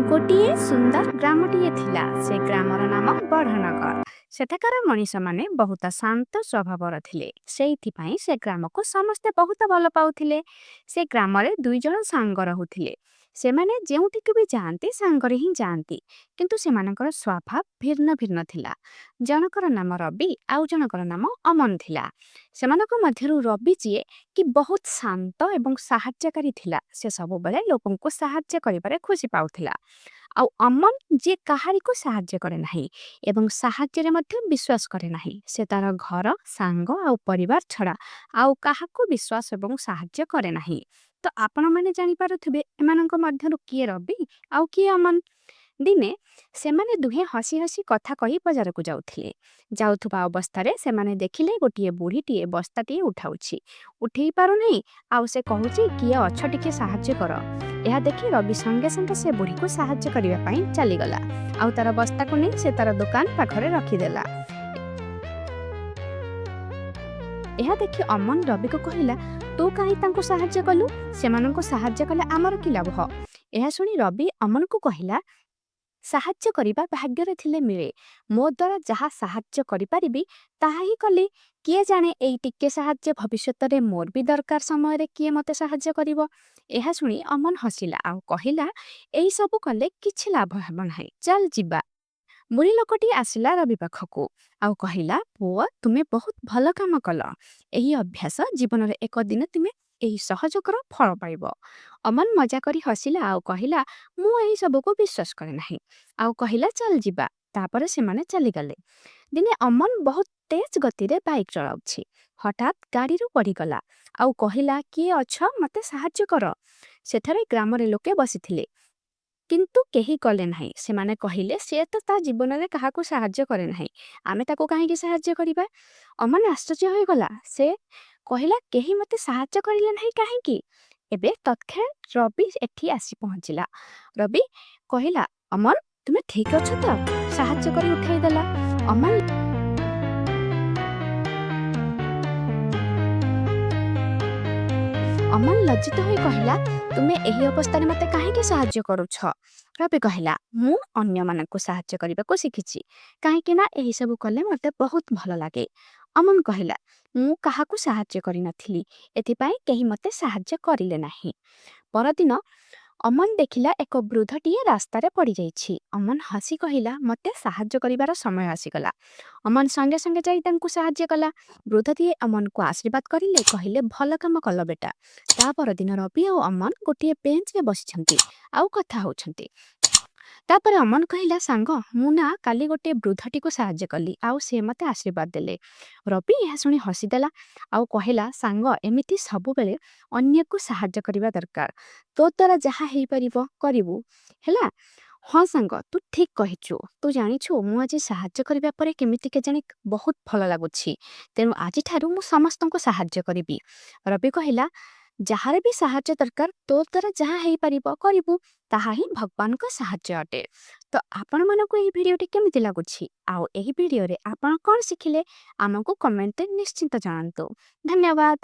ଗୋଟିଏ ସୁନ୍ଦର ଗ୍ରାମଟିଏ ଥିଲା। ସେ ଗ୍ରାମର ନାମ ବଢନଗର। ସେଠାକାର ମଣିଷମାନେ ବହୁତ ଶାନ୍ତ ସ୍ୱଭାବର ଥିଲେ। ସେଇଥିପାଇଁ ସେ ଗ୍ରାମକୁ ସମସ୍ତେ ବହୁତ ଭଲ ପାଉଥିଲେ। ସେ ଗ୍ରାମରେ ଦୁଇ ଜଣ ସାଙ୍ଗ ରହୁଥିଲେ। ସେମାନେ ଯେଉଁଠିକୁ ବି ଯାଆନ୍ତି ସାଙ୍ଗରେ ହିଁ ଯାଆନ୍ତି। କିନ୍ତୁ ସେମାନଙ୍କର ସ୍ୱଭାବ ଭିନ୍ନ ଭିନ୍ନ ଥିଲା। ଜଣକର ନାମ ରବି ଆଉ ଜଣକର ନାମ ଅମନ ଥିଲା। ସେମାନଙ୍କ ମଧ୍ୟରୁ ରବି ଯିଏ କି ବହୁତ ଶାନ୍ତ ଏବଂ ସାହାଯ୍ୟକାରୀ ଥିଲା। ସେ ସବୁବେଳେ ଲୋକଙ୍କୁ ସାହାଯ୍ୟ କରିବାରେ ଖୁସି ପାଉଥିଲା। ଆଉ ଅମନ ଯିଏ କାହାରିକୁ ସାହାଯ୍ୟ କରେ ନାହିଁ ଏବଂ ସାହାଯ୍ୟରେ ମଧ୍ୟ ବିଶ୍ୱାସ କରେ ନାହିଁ। ସେ ତାର ଘର ସାଙ୍ଗ ଆଉ ପରିବାର ଛଡା ଆଉ କାହାକୁ ବିଶ୍ୱାସ ଏବଂ ସାହାଯ୍ୟ କରେ ନାହିଁ। ତ ଆପଣମାନେ ଜାଣିପାରୁଥିବେ ଏମାନଙ୍କ ମଧ୍ୟରୁ କିଏ ରବି ଆଉ କିଏ ଅମନ। ଦିନେ ସେମାନେ ଦୁହେଁ ହସି ହସି କଥା କହି ବଜାରକୁ ଯାଉଥିଲେ। ଯାଉଥିବା ଅବସ୍ଥାରେ ସେମାନେ ଦେଖିଲେ ଗୋଟିଏ ବୁଢ଼ୀଟିଏ ବସ୍ତାଟିଏ ଉଠାଉଛି। ଉଠେଇ ପାରୁନାହିଁ ଆଉ ସେ କହୁଛି କିଏ ଅଛ ଟିକେ ସାହାଯ୍ୟ କର। ଏହା ଦେଖି ରବି ସଙ୍ଗେ ସଙ୍ଗେ ସେ ବୁଢ଼ୀକୁ ସାହାଯ୍ୟ କରିବା ପାଇଁ ଚାଲିଗଲା ଆଉ ତାର ବସ୍ତାକୁ ନେଇ ସେ ତାର ଦୋକାନ ପାଖରେ ରଖିଦେଲା। ଏହା ଦେଖି ଅମନ ରବିକୁ କହିଲା, ତୁ କାହିଁ ତାଙ୍କୁ ସାହାଯ୍ୟ କଲୁ? ସେମାନଙ୍କୁ ସାହାଯ୍ୟ କଲେ ଆମର କି ଲାଭ? ଏହା ଶୁଣି ରବି ଅମନକୁ କହିଲା, ସାହାଯ୍ୟ କରିବା ଭାଗ୍ୟରେ ଥିଲେ ମିଳେ। ମୋ ଦ୍ୱାରା ଯାହା ସାହାଯ୍ୟ କରିପାରିବି ତାହା ହିଁ କଲି। କିଏ ଜାଣେ ଏଇ ଟିକେ ସାହାଯ୍ୟ ଭବିଷ୍ୟତରେ ମୋର ବି ଦରକାର ସମୟରେ କିଏ ମୋତେ ସାହାଯ୍ୟ କରିବ। ଏହା ଶୁଣି ଅମନ ହସିଲା ଆଉ କହିଲା, ଏଇ ସବୁ କଲେ କିଛି ଲାଭ ହେବ ନାହିଁ, ଚାଲ ଯିବା। ବୁଢ଼ୀ ଲୋକଟି ଆସିଲା ରବି ପାଖକୁ ଆଉ କହିଲା, ପୁଅ ତୁମେ ବହୁତ ଭଲ କାମ କଲ। ଏହି ଅଭ୍ୟାସ ଜୀବନରେ ଏକ ଦିନ ତୁମେ ଏହି ସହଯୋଗର ଫଳ ପାଇବ। ଅମନ ମଜା କରି ହସିଲା ଆଉ କହିଲା, ମୁଁ ଏହି ସବୁକୁ ବିଶ୍ୱାସ କରେ ନାହିଁ ଆଉ କହିଲା, ଚାଲ ଯିବା। ତାପରେ ସେମାନେ ଚାଲିଗଲେ। ଦିନେ ଅମନ ବହୁତ ତେଜ ଗତିରେ ବାଇକ୍ ଚଳାଉଛି। ହଠାତ୍ ଗାଡ଼ିରୁ ପଡ଼ିଗଲା ଆଉ କହିଲା, କିଏ ଅଛ ମୋତେ ସାହାଯ୍ୟ କର। ସେଠାରେ ଗ୍ରାମରେ ଲୋକେ ବସିଥିଲେ କିନ୍ତୁ କେହି କଲେ ନାହିଁ। ସେମାନେ କହିଲେ, ସେ ତ ତା ଜୀବନରେ କାହାକୁ ସାହାଯ୍ୟ କରେ ନାହିଁ, ଆମେ ତାକୁ କାହିଁକି ସାହାଯ୍ୟ କରିବା? ଅମନ ଆଶ୍ଚର୍ଯ୍ୟ ହୋଇଗଲା। ସେ କହିଲା, କେହି ମୋତେ ସାହାଯ୍ୟ କରିଲେ ନାହିଁ କାହିଁକି? ଏବେ ତତ୍କ୍ଷଣାତ୍ ରବି ଏଠି ଆସି ପହଞ୍ଚିଲା। ରବି କହିଲା, ଅମନ ତୁମେ ଠିକ ଅଛ ତ? ସାହାଯ୍ୟ କରି ଉଠାଇଦେଲା। ଅମନ ଅମନ ଲଜ୍ଜିତ ହୋଇ କହିଲା, ତୁମେ ଏହି ଅବସ୍ଥାରେ ମୋତେ କାହିଁକି ସାହାଯ୍ୟ କରୁଛ? ରବି କହିଲା, ମୁଁ ଅନ୍ୟମାନଙ୍କୁ ସାହାଯ୍ୟ କରିବାକୁ ଶିଖିଛି, କାହିଁକି ନା ଏହିସବୁ କଲେ ମୋତେ ବହୁତ ଭଲ ଲାଗେ। ଅମନ କହିଲା, ମୁଁ କାହାକୁ ସାହାଯ୍ୟ କରିନଥିଲି, ଏଥିପାଇଁ କେହି ମୋତେ ସାହାଯ୍ୟ କରିଲେ ନାହିଁ। ପରଦିନ ଅମନ ଦେଖିଲା ଏକ ବୃଦ୍ଧଟିଏ ରାସ୍ତାରେ ପଡ଼ିଯାଇଛି। ଅମନ ହସି କହିଲା, ମୋତେ ସାହାଯ୍ୟ କରିବାର ସମୟ ଆସିଗଲା। ଅମନ ସଙ୍ଗେ ସଙ୍ଗେ ଯାଇ ତାଙ୍କୁ ସାହାଯ୍ୟ କଲା। ବୃଦ୍ଧଟିଏ ଅମନକୁ ଆଶୀର୍ବାଦ କରିଲେ, କହିଲେ, ଭଲ କାମ କଲ ବେଟା। ତା ପରଦିନ ରବି ଆଉ ଅମନ ଗୋଟିଏ ବେଞ୍ଚରେ ବସିଛନ୍ତି ଆଉ କଥା ହଉଛନ୍ତି। ତାପରେ ଅମନ କହିଲା, ସାଙ୍ଗ ମୁଁ ନା କାଲି ଗୋଟେ ବୃଦ୍ଧଟିକୁ ସାହାଯ୍ୟ କଲି ଆଉ ସେ ମୋତେ ଆଶୀର୍ବାଦ ଦେଲେ। ରବି ଏହା ଶୁଣି ହସିଦେଲା ଆଉ କହିଲା, ସାଙ୍ଗ ଏମିତି ସବୁବେଳେ ଅନ୍ୟକୁ ସାହାଯ୍ୟ କରିବା ଦରକାର। ତୋ ଦ୍ୱାରା ଯାହା ହେଇପାରିବ କରିବୁ, ହେଲା? ହଁ ସାଙ୍ଗ ତୁ ଠିକ କହିଛୁ। ତୁ ଜାଣିଛୁ ମୁଁ ଆଜି ସାହାଯ୍ୟ କରିବା ପରେ କେମିତି କେଜାଣି ବହୁତ ଭଲ ଲାଗୁଛି। ତେଣୁ ଆଜିଠାରୁ ମୁଁ ସମସ୍ତଙ୍କୁ ସାହାଯ୍ୟ କରିବି। ରବି କହିଲା, ଯାହାର ବି ସାହାଯ୍ୟ ଦରକାର ତୋ ଦ୍ୱାରା ଯାହା ହେଇପାରିବ କରିବୁ, ତାହା ହିଁ ଭଗବାନଙ୍କ ସାହାଯ୍ୟ ଅଟେ। ତ ଆପଣମାନଙ୍କୁ ଏହି ଭିଡ଼ିଓଟି କେମିତି ଲାଗୁଛି ଆଉ ଏହି ଭିଡ଼ିଓରେ ଆପଣ କ'ଣ ଶିଖିଲେ ଆମକୁ କମେଣ୍ଟରେ ନିଶ୍ଚିନ୍ତ ଜଣାନ୍ତୁ। ଧନ୍ୟବାଦ।